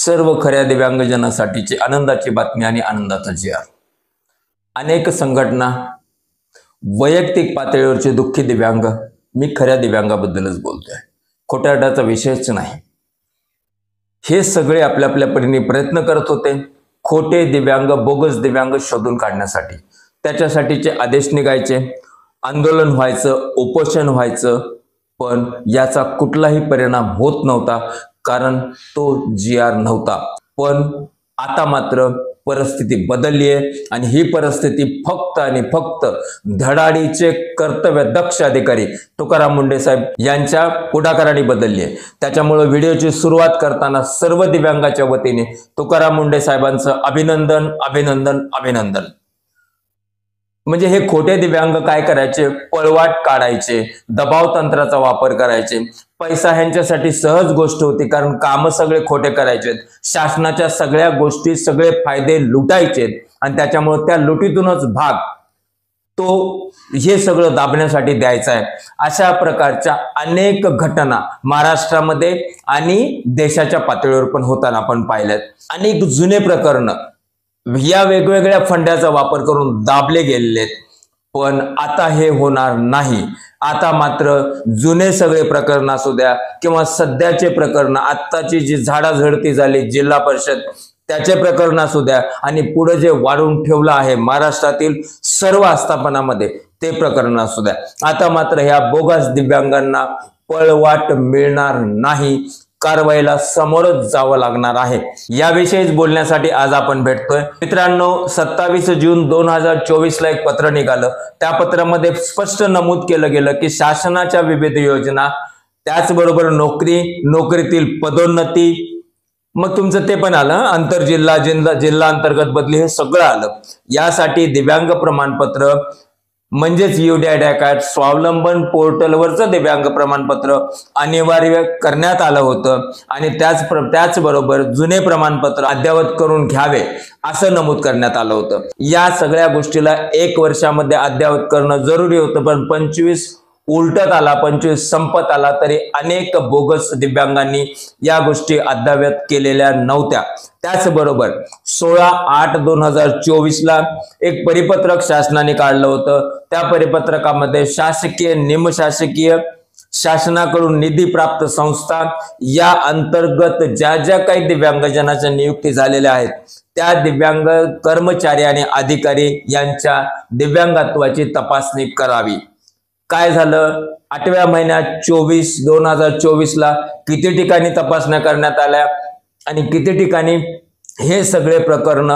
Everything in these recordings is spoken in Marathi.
सर्व खऱ्या दिव्यांगजनासाठीची आनंदाची बातमी आणि आनंदाचा जी.आर. अनेक संघटना, वैयक्तिक पातळीवरचे दुःखी दिव्यांग, मी खऱ्या दिव्यांगाबद्दलच बोलतोय, खोटारड्याचा विषयच नाही. हे सगळे आपल्या आपल्या परीने प्रयत्न करत होते खोटे दिव्यांग, बोगस दिव्यांग शोधून काढण्यासाठी. त्याच्यासाठीचे आदेश निघायचे, आंदोलन व्हायचं, उपोषण व्हायचं, पण याचा कुठलाही परिणाम होत नव्हता, कारण तो जी.आर. नव्हता. पण आता मात्र परिस्थिती बदलली आहे आणि ही परिस्थिती फक्त आणि फक्त धडाडीचे कर्तव्य दक्ष अधिकारी तुकाराम मुंढे साहेब यांच्या पुढाकाराने बदलली आहे. त्याच्यामुळे व्हिडिओची सुरुवात करताना सर्व दिव्यांगाच्या वतीने तुकाराम मुंढे साहेबांचं अभिनंदन अभिनंदन अभिनंदन. म्हणजे हे खोटे दिव्यांग काय करायचे, पळवाट काढायचे, दबाव तंत्राचा वापर करायचे. पैसा ह्यांच्यासाठी सहज गोष्ट होती, कारण काम सगळे खोटे करायचे, शासनाच्या सगळ्या गोष्टी, सगळे फायदे लुटायचे आणि त्याच्यामुळे त्या लुटीतूनच भाग तो हे सगळं दाबण्यासाठी द्यायचा आहे. अशा प्रकारच्या अनेक घटना महाराष्ट्रामध्ये आणि देशाच्या पातळीवर पण होताना आपण पाहिल्यात. अनेक जुने प्रकरण या वेगवेगळ्या फंड्याचा वापर करून दाबले गेलेले आहेत. पण आता हे होणार नाही. आता मात्र जुने सगळे प्रकरण असू द्या किंवा सध्याचे प्रकरण, आत्ताची जी झाडाझडती झाली जिल्हा परिषद त्याचे प्रकरण असू द्या आणि पुढे जे वाढून ठेवलं आहे महाराष्ट्रातील सर्व आस्थापनामध्ये ते प्रकरण असू द्या, आता मात्र ह्या बोगस दिव्यांगांना पळवाट मिळणार नाही. कारवाईला समोरच जावं लागणार आहे. याविषयीच बोलण्यासाठी आज आपण भेटतोय. मित्रांनो, 27 जून 2024 ला एक पत्र निघालं. त्या पत्रामध्ये स्पष्ट नमूद केलं गेलं की शासनाच्या विविध योजना, त्याचबरोबर नोकरीतील पदोन्नती, मग तुमचं ते पण आलं, आंतरजिल्हा जिल्हा अंतर्गत बदली, हे सगळं आलं. यासाठी दिव्यांग प्रमाणपत्र म्हणजेच UDID कार्ड, स्वावलंबन पोर्टलवरचं दिव्यांग प्रमाणपत्र अनिवार्य करण्यात आलं होतं आणि त्याचबरोबर जुने प्रमाणपत्र अद्ययावत करून घ्यावे असं नमूद करण्यात आलं होतं. या सगळ्या गोष्टीला 1 वर्षामध्ये अद्ययावत करणं जरुरी होतं, पण 25 उलटत आला, 25 संपत आला तरी अनेक बोगस दिव्यांगांनी या गोष्टी अद्ययावत केलेल्या नव्हत्या. त्याचबरोबर 16/8/2024 ला एक परिपत्रक शासनाने काढलं होतं. त्या परिपत्रकामध्ये शासकीय, निमशासकीय, शासनाकडून निधी प्राप्त संस्था या अंतर्गत ज्या ज्या काही दिव्यांगजनाच्या नियुक्ती झालेल्या आहेत त्या दिव्यांग कर्मचारी आणि अधिकारी यांच्या दिव्यांगत्वाची तपासणी करावी. काय झालं, 8व्या महिन्यात 2024 ला किती ठिकाणी तपासण्या करण्यात आल्या आणि किती ठिकाणी हे सगळे प्रकरण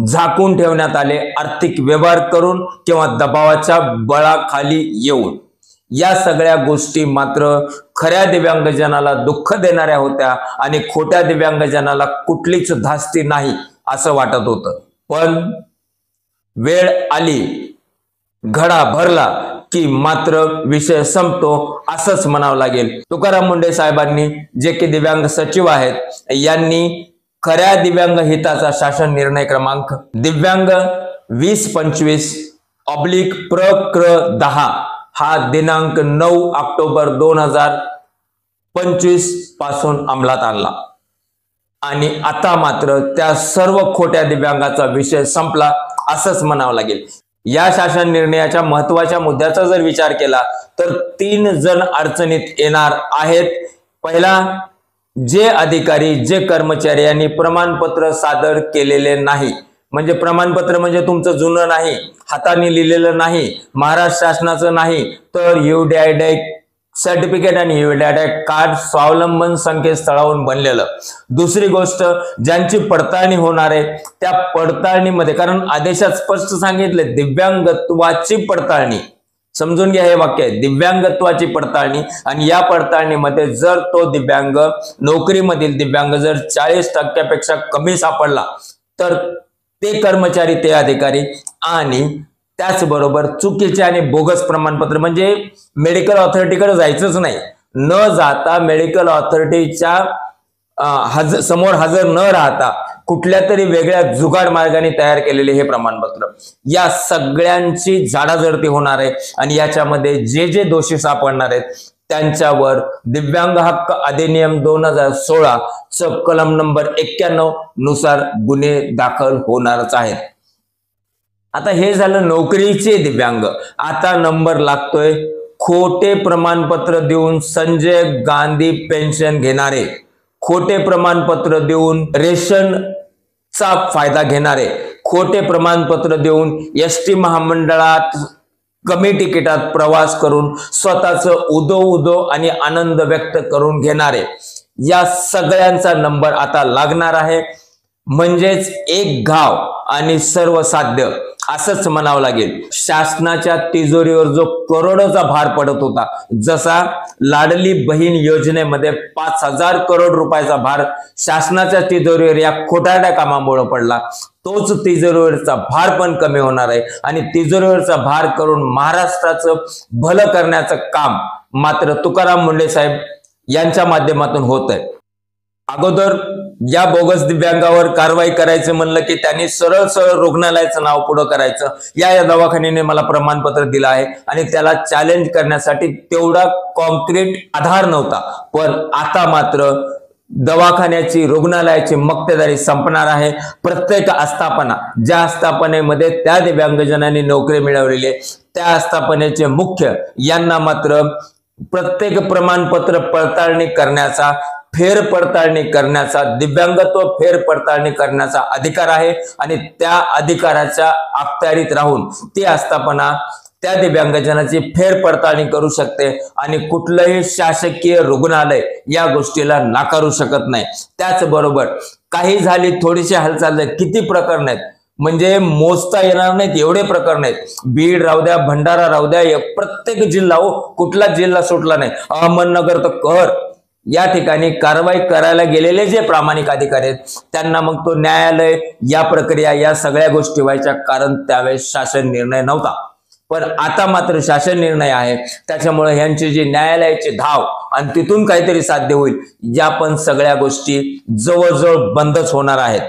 झाकून ठेवण्यात आले, आर्थिक व्यवहार करून किंवा दबावाच्या बळाखाली येऊन. या सगळ्या गोष्टी मात्र खऱ्या दिव्यांगजनाला दुःख देणाऱ्या होत्या आणि खोट्या दिव्यांगजनाला कुठलीच धास्ती नाही असं वाटत होतं. पण वेळ आली, घडा भरला की मात्र विषय संपतो असंच म्हणावं लागेल. तुकाराम मुंढे साहेबांनी, जे की दिव्यांग सचिव आहेत, यांनी खऱ्या दिव्यांग हिताचा शासन निर्णय क्रमांक दिव्यांग 2025/PRC/10 हा दिनांक 9 ऑक्टोबर 2025 पासून अंमलात आणला आणि आता मात्र त्या सर्व खोट्या दिव्यांगाचा विषय संपला असंच म्हणावं लागेल. या शासन निर्णयाच्या महत्वाच्या मुद्द्याचा जर विचार केला तर 3 जण अडचणीत येणार आहेत. पहिला, जे अधिकारी, जे कर्मचारी यांनी प्रमाणपत्र सादर केलेले नाही, म्हणजे प्रमाणपत्र म्हणजे तुमचं जुनं नाही, हाताने लिहिलेलं नाही, महाराष्ट्र शासनाचं नाही, तर UDID सर्टिफिकेट आणि UDID कार्ड स्वावलंबन संकेतस्थळावरून बनलेलं. दुसरी गोष्ट, ज्यांची पडताळणी होणार आहे त्या पडताळणीमध्ये, कारण आदेशात स्पष्ट सांगितले दिव्यांगत्वाची पडताळणी, समजून घ्या हे वाक्य आहे, दिव्यांगत्वाची पडताळणी, आणि या पडताळणीमध्ये जर तो दिव्यांग, नोकरीमधील दिव्यांग जर 40% कमी सापडला तर ते कर्मचारी, ते अधिकारी, आणि त्याचबरोबर चुकीचे आणि बोगस प्रमाणपत्र, म्हणजे मेडिकल ऑथॉरिटीकडे जायचंच नाही, न जाता मेडिकल ऑथॉरिटीच्या समोर हजर न राहता कुठल्या तरी वेगळ्या जुगाड मार्गाने तयार केलेले हे प्रमाणपत्र, या सगळ्यांची झाडाझडती होणार आहे आणि याच्यामध्ये जे जे दोषी सापडणार आहेत त्यांच्यावर दिव्यांग हक्क अधिनियम 2016 च कलम नंबर 91 नुसार गुन्हे दाखल होणारच आहेत। आता हे झालं नोकरीचे दिव्यांग। आता नंबर लागतोय खोटे प्रमाणपत्र देऊन संजय गांधी पेन्शन घेणारे, खोटे प्रमाणपत्र देऊन रेशनचा फायदा घेणारे, खोटे प्रमाणपत्र देऊन एसटी महामंडळात कमी तिकिटात प्रवास करून स्वतःचं उदो आणि आनंद व्यक्त करून घेणारे, या सगळ्यांचा नंबर आता लागणार आहे। म्हणजेच एक घाव आणि सर्व साध्य असंच म्हणावं लागेल। शासनाच्या तिजोरीवर जो करोडोचा भार पडत होता, जसा लाडली बहीण योजनेमध्ये 5,000 करोड रुपयाचा भार शासनाच्या तिजोरीवर या खोटारड्या कामामुळे पडला, तोच तिजोरीवरचा भार पण कमी होणार आहे आणि तिजोरीवरचा भार करून महाराष्ट्राचं भलं करण्याचं काम मात्र तुकाराम मुंडे साहेब यांच्या माध्यमातून होत आहे। अगोदर या बोगस दिव्यांगावर कारवाई करायचं म्हणलं की त्यांनी सरळ सरळ रुग्णालयाचं नाव पुढं करायचं, या दवाखान्याने मला प्रमाणपत्र दिलं आहे आणि त्याला चॅलेंज करण्यासाठी तेवढा कॉन्क्रीट आधार नव्हता। पण आता मात्र दवाखान्याची रुग्णालयाची मक्तेदारी संपणार आहे। प्रत्येक आस्थापना, ज्या आस्थापनेमध्ये त्या दिव्यांगजनांनी नोकरी मिळवलेली आहे, त्या आस्थापनेचे मुख्य यांना मात्र प्रत्येक प्रमाणपत्र पडताळणी करण्याचा, फेर पडताळणी करण्याचा, दिव्यांगत्व फेर पडताळणी करण्याचा अधिकार आहे आणि त्या अधिकाराच्या अखत्यारीत राहून ती आस्थापना त्या दिव्यांगजनाची फेर पडताळणी करू शकते आणि कुठलंही शासकीय रुग्णालय या गोष्टीला नाकारू शकत नाही। त्याचबरोबर काही झाली थोडीशी हालचाल, किती प्रकरण आहेत म्हणजे मोजता येणार नाहीत एवढे प्रकरण आहेत। बीड राहू द्या, भंडारा राहू द्या, प्रत्येक जिल्हा, कुठला जिल्हा सुटला नाही। अहमदनगर तर कहर, या ठिकाणी कारवाई करायला गेलेले जे प्रामाणिक अधिकारी आहेत त्यांना मग तो न्यायालय, या प्रक्रिया, या सगळ्या गोष्टी व्हायच्या, कारण त्यावेळेस शासन निर्णय नव्हता। पण आता मात्र शासन निर्णय आहे, त्याच्यामुळे यांची जी न्यायालयाची धाव आणि तिथून काहीतरी साध्य होईल, या पण सगळ्या गोष्टी जवळजवळ बंदच होणार आहेत।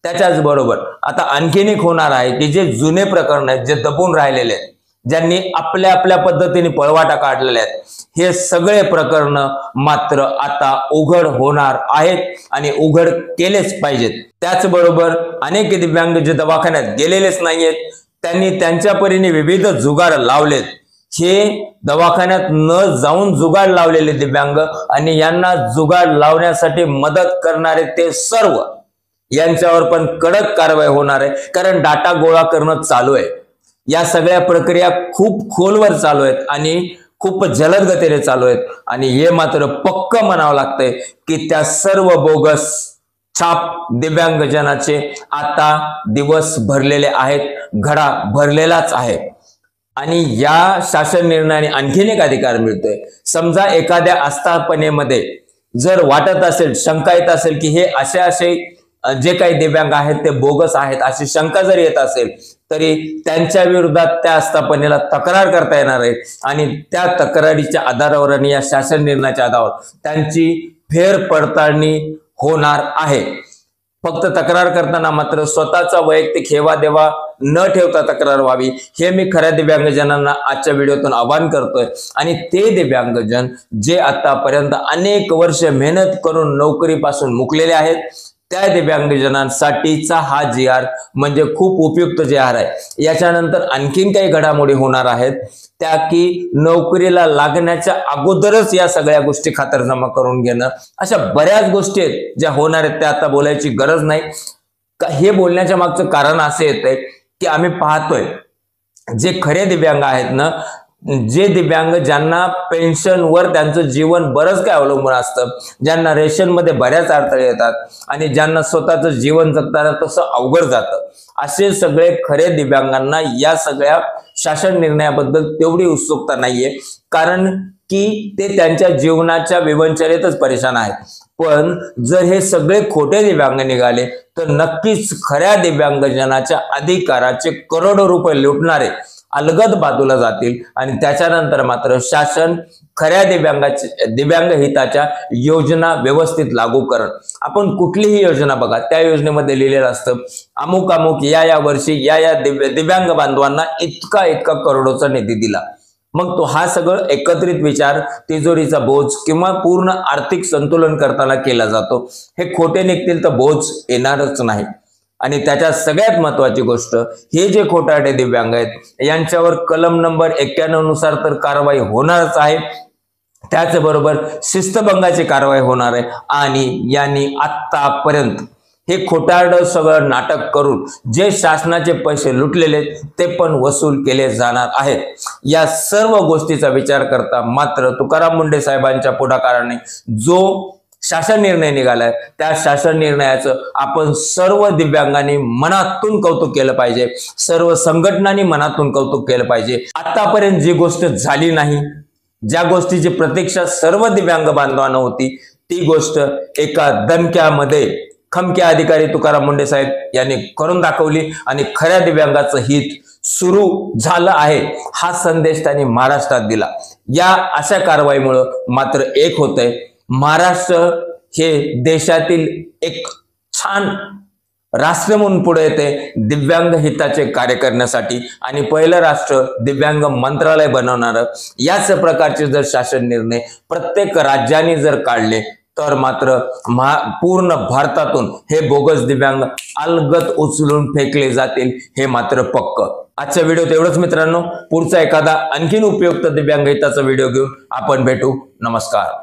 त्याच्याच बरोबर आता आणखीन एक होणार आहे की जे जुने प्रकरण आहेत, जे दबून राहिलेले आहेत, ज्यांनी आपल्या आपल्या पद्धतीने पळवाटा काढलेले आहेत, हे सगळे प्रकरण मात्र आता उघड होणार आहेत आणि उघड केलेच पाहिजेत। त्याचबरोबर अनेक दिव्यांग जे दवाखान्यात गेलेलेच नाहीयेत, त्यांनी त्यांच्या परीने विविध जुगार लावलेत। हे दवाखान्यात न जाऊन जुगाड लावलेले दिव्यांग आणि यांना जुगाड लावण्यासाठी मदत करणारे ते सर्व, यांच्यावर पण कडक कारवाई होणार आहे, कारण डाटा गोळा करणं चालू आहे। या सगळ्या प्रक्रिया खूप खोलवर चालू आहेत आणि खूप जलद गतीने चालू आहेत आणि हे मात्र पक्क म्हणावं लागतंय की त्या सर्व बोगस छाप दिव्यांगजनाचे आता दिवस भरलेले आहेत, घडा भरलेलाच आहे। आणि या शासन निर्णयाने आणखीन एक अधिकार मिळतोय। समजा एखाद्या आस्थापनेमध्ये जर वाटत असेल, शंका येत असेल की हे असे जे काही दिव्यांग आहेत ते बोगस आहेत, अशी शंका जर येत असेल तरी त्यांच्या विरोधात त्या आस्थापनेला तक्रार करता येणार आहे आणि त्या तक्रारीच्या आधारावर आणि या शासन निर्णयाच्या आधारावर त्यांची फेर पडताळणी होणार आहे। फक्त तक्रार करताना मात्र स्वतःचा वैयक्तिक हेवा देवा न ठेवता तक्रार व्हावी, हे मी खऱ्या दिव्यांगजनांना आजच्या व्हिडिओतून आवाहन करतोय। आणि ते दिव्यांगजन जे आतापर्यंत अनेक वर्ष मेहनत करून नोकरीपासून मुकलेले आहेत, त्या दिव्यांगजनांसाठीचा हा GR म्हणजे खूप उपयुक्त GR आहे। याच्यानंतर आणखीन काही घडामोडी होणार आहेत, त्या की नोकरीला लागण्याच्या अगोदरच या सगळ्या गोष्टी खातरजमा करून घेणं, अशा बऱ्याच गोष्टी आहेत ज्या होणार आहेत, त्या आता बोलायची गरज नाही। हे बोलण्याच्या मागचं कारण असं येतंय की आम्ही पाहतोय जे खरे दिव्यांग आहेत ना, जे दिव्यांग ज्यांना पेन्शनवर त्यांचं जीवन बरंच काय अवलंबून असतं, ज्यांना रेशनमध्ये बऱ्याच अडथळे येतात आणि ज्यांना स्वतःचं जीवन जगताना तसं अवघड जातं, असे सगळे खरे दिव्यांगांना या सगळ्या शासन निर्णयाबद्दल तेवढी उत्सुकता नाहीये, कारण की ते त्यांच्या जीवनाच्या विवंचनेतच परेशान आहेत। पण जर हे सगळे खोटे दिव्यांग निघाले तर नक्कीच खऱ्या दिव्यांगजनाच्या अधिकाराचे करोडो रुपये लुटणारे अलगद बाजूला जातील आणि त्याच्यानंतर मात्र शासन खऱ्या दिव्यांग हिताच्या योजना व्यवस्थित लागू करण। आपण कुठलीही योजना बघा, त्या योजनेमध्ये लिहिलेलं असतं अमुक या वर्षी या दिव्यांग बांधवांना इतका करोडोचा निधी दिला, मग तो हा सगळं एकत्रित विचार तिजोरीचा बोज किंवा पूर्ण आर्थिक संतुलन करताना केला जातो. हे खोटे निघतील तर बोज येणारच नाही. आणि त्याच्यात सगळ्यात महत्वाची गोष्ट, हे जे खोटारडे दिव्यांग आहेत यांच्यावर कलम नंबर 91 नुसार तर कारवाई होणारच आहे. त्याचबरोबर शिस्तभंगाची कारवाई होणार आहे. आणि यांनी आतापर्यंत हे खोटारडं सगळं नाटक करून जे शासनाचे पैसे लुटलेले ते पण वसूल केले जाणार आहेत. या सर्व गोष्टीचा विचार करता मात्र तुकाराम मुंढे साहेबांच्या पुढाकाराने जो शासन निर्णय निघालाय त्या शासन निर्णयाचं आपण सर्व दिव्यांगांनी मनातून कौतुक केलं पाहिजे. सर्व संघटनांनी मनातून कौतुक केलं पाहिजे. आतापर्यंत जी गोष्ट झाली नाही, ज्या गोष्टीची प्रतीक्षा सर्व दिव्यांग बांधवांना होती, ती गोष्ट एका दणक्यामध्ये खमक्या अधिकारी तुकाराम मुंढे साहेब यांनी करून दाखवली आणि खऱ्या दिव्यांगाचं हित सुरू झालं आहे हा संदेश त्यांनी महाराष्ट्रात दिला. या अशा कारवाईमुळे मात्र एक होतंय, महाराष्ट्र हे देशातील एक छान राष्ट्र म्हणून पुढे येते दिव्यांग हिताचे कार्य करण्यासाठी. आणि पहिलं राष्ट्र दिव्यांग मंत्रालय बनवणारं. याच प्रकारचे जर शासन निर्णय प्रत्येक राज्यांनी जर काढले तर मात्र पूर्ण भारतातून हे बोगस दिव्यांग अलगद उचलून फेकले जातील, हे मात्र पक्क. आजच्या व्हिडिओत एवढंच मित्रांनो. पुढचा एखादा आणखीन उपयुक्त दिव्यांग हिताचा व्हिडिओ घेऊन आपण भेटू. नमस्कार.